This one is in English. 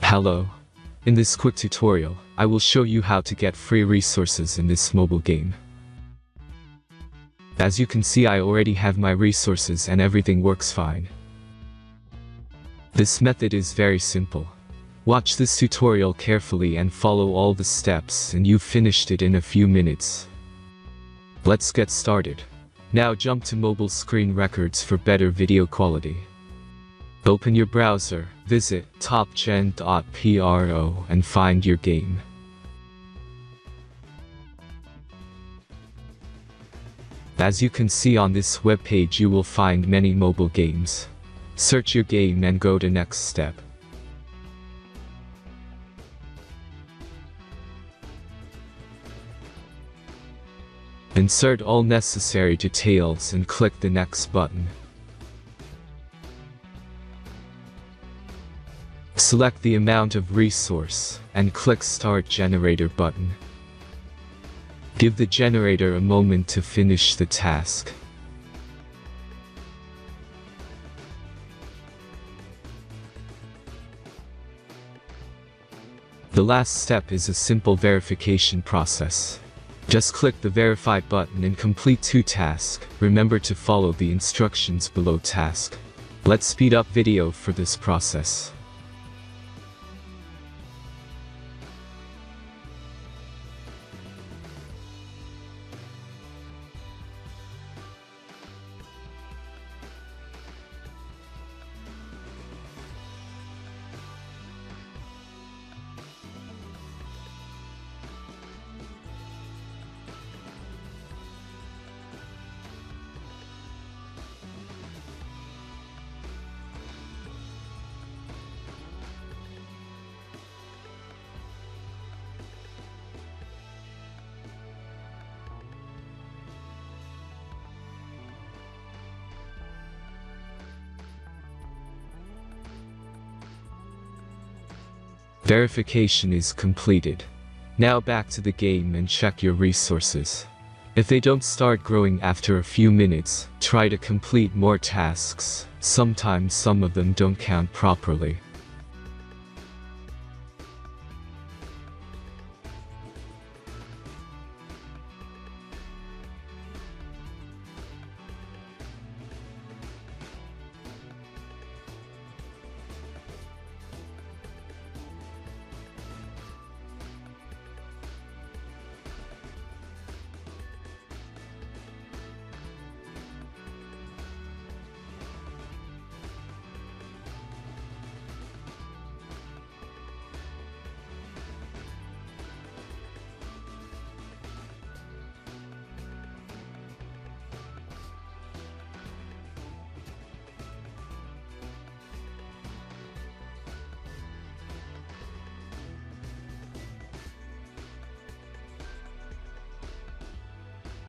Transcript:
Hello. In this quick tutorial, I will show you how to get free resources in this mobile game. As you can see, I already have my resources and everything works fine. This method is very simple. Watch this tutorial carefully and follow all the steps and you've finished it in a few minutes. Let's get started. Now jump to mobile screen records for better video quality. Open your browser, visit topgen.pro and find your game. As you can see on this web page, you will find many mobile games. Search your game and go to next step. Insert all necessary details and click the next button. Select the amount of resource and click Start Generator button. Give the generator a moment to finish the task. The last step is a simple verification process. Just click the Verify button and complete 2 tasks. Remember to follow the instructions below task. Let's speed up video for this process. Verification is completed. Now back to the game and check your resources. If they don't start growing after a few minutes, try to complete more tasks. Sometimes some of them don't count properly.